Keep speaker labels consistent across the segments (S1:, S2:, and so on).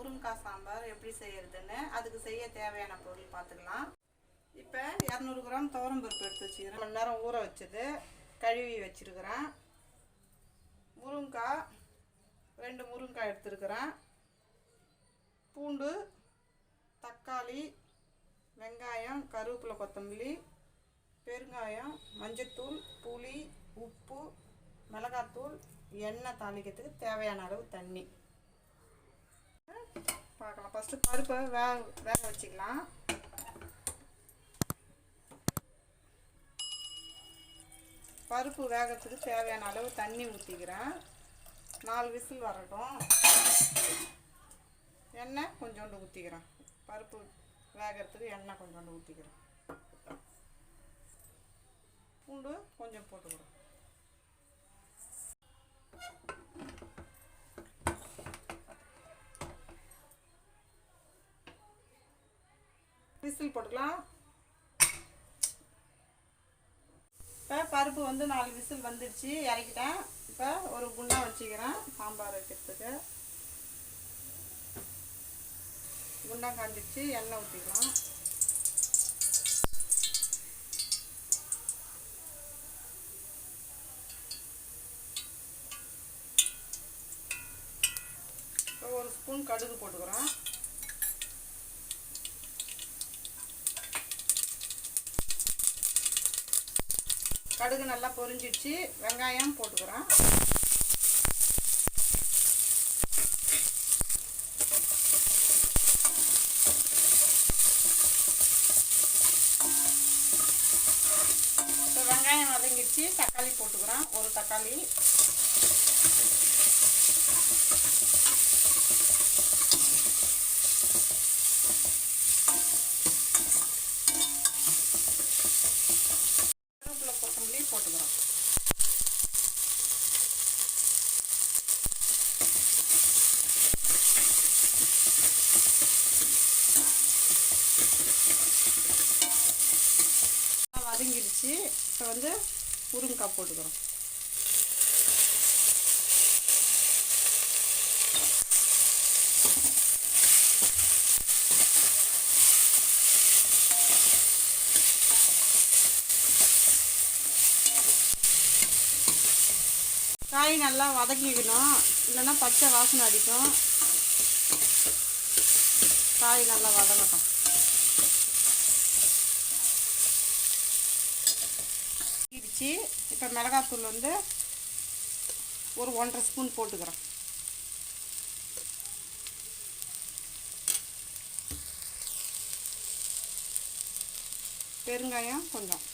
S1: முருங்கைக்காய் சாம்பார் எப்படி செய்யறதுன்னு அதுக்கு செய்ய தேவையான பொருள் பார்த்துக்கலாம். இப்போ 200 கிராம் துவரம்பருப்பு எடுத்து வச்சுக்கிறேன். மணி நேரம் ஊற வச்சது கழுவி வச்சுருக்கிறேன். முருங்கைக்காய் 2 முருங்கைக்காய் எடுத்துருக்கிறேன். பூண்டு, தக்காளி, வெங்காயம், கருவேப்பிலை, கொத்தமல்லி, பெருங்காயம், மஞ்சத்தூள், புளி, உப்பு, மிளகாத்தூள், எண்ணெய், தாளிக்கிறதுக்கு தேவையான அளவு தண்ணி. பார்க்கலாம். ஃபஸ்ட்டு பருப்பை வேக வச்சுக்கலாம். பருப்பு வேகிறதுக்கு தேவையான அளவு தண்ணி ஊற்றிக்கிறேன். 4 விசில் வரட்டும். எண்ணெய் கொஞ்சோண்டு ஊற்றிக்கிறேன். பருப்பு வேகிறதுக்கு எண்ணெய் கொஞ்சோண்டு ஊற்றிக்கிறேன். பூண்டு கொஞ்சம் போட்டுக்கிறேன். விசில் போட்டுக்கலாம். இப்போ பருப்பு 4 விசில் வந்துடுச்சு, இறக்கிட்டேன். இப்போ ஒரு குண்டா வச்சுக்கிறேன் சாம்பார் வைக்கிறதுக்கு. குண்டா காஞ்சிடுச்சு, எண்ணெய் ஊற்றிக்கலாம். இப்போ ஒரு ஸ்பூன் கடுகு போட்டுக்கிறேன். கடுகு நல்லா பொரிஞ்சிடுச்சு. வெங்காயம் போட்டுக்கிறேன். இப்போ வெங்காயம் வதங்கிடுச்சு. தக்காளி போட்டுக்கிறேன். ஒரு தக்காளி. போட்டுக்கிறோம். வதங்கிடுச்சு. இப்போ முருங்கைக்காய் போட்டுக்கிறோம். காய் நல்லா வதக்கிக்கணும், இல்லைன்னா பச்சை வாசனை அடிக்கும். காய் நல்லா வதங்கட்டும். இடிச்சு இப்போ மிளகாத்தூள் ஒரு 1.5 ஸ்பூன் போட்டுக்கிறேன். பெருங்காயம் கொஞ்சம்.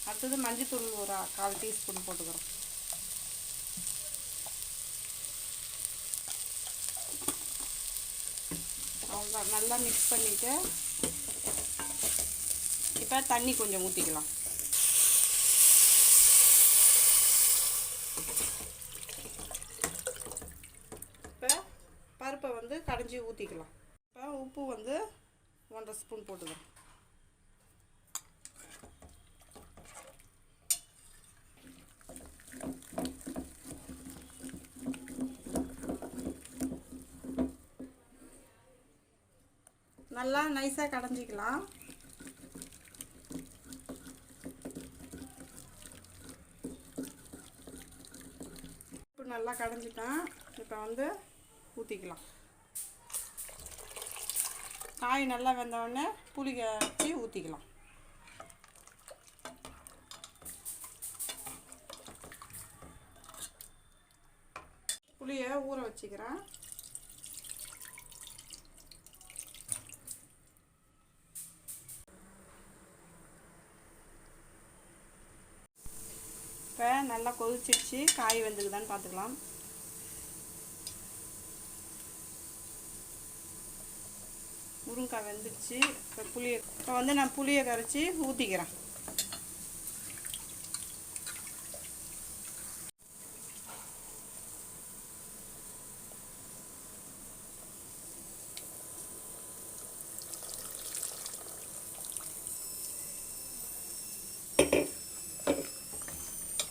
S1: அடுத்தது மஞ்சத்தூள் ஒரு 1/4 டீஸ்பூன் போட்டுக்கிறோம். அவ்வளோதான். நல்லா மிக்ஸ் பண்ணிவிட்டு இப்போ தண்ணி கொஞ்சம் ஊற்றிக்கலாம். இப்போ பருப்பை கடைஞ்சி ஊற்றிக்கலாம். இப்போ உப்பு 1.5 ஸ்பூன் போட்டுக்கிறோம். நல்லா நைஸாக கடைஞ்சிக்கலாம். இப்போ நல்லா கடைஞ்சிட்டேன். இப்போ ஊற்றிக்கலாம். காய் நல்லா வெந்தவுடனே புளி கரைச்சி ஊற்றிக்கலாம். புளியை ஊற வச்சுக்கிறேன். இப்போ நல்லா கொதிச்சிடுச்சு. காய் வெந்துக்குதான்னு பார்த்துக்கலாம். முருங்கைக்காய் வெந்துடுச்சு. இப்போ நான் புளியை கரைச்சி ஊற்றிக்கிறேன்.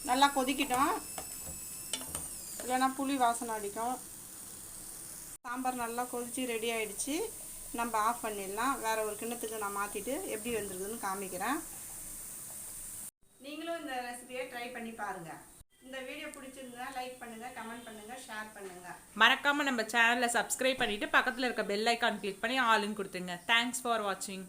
S1: நல்லா கொதிக்கிட்டோம், இல்லைன்னா புளி வாசனை அடிக்கும். சாம்பார் நல்லா கொதிச்சு ரெடி ஆகிடுச்சு. நம்ம ஆஃப் பண்ணிடலாம். வேறு ஒரு கிண்ணத்துக்கு நான் மாற்றிட்டு எப்படி வந்திருக்குதுன்னு காமிக்கிறேன். நீங்களும் இந்த ரெசிபியை ட்ரை பண்ணி பாருங்கள். இந்த வீடியோ பிடிச்சிருந்தா லைக் பண்ணுங்கள், கமெண்ட் பண்ணுங்கள், ஷேர் பண்ணுங்கள்.
S2: மறக்காமல் நம்ம சேனலை சப்ஸ்கிரைப் பண்ணிவிட்டு பக்கத்தில் இருக்க பெல் ஐக்கான் கிளிக் பண்ணி ஆல்னு கொடுத்துங்க. தேங்க்ஸ் ஃபார் வாட்சிங்.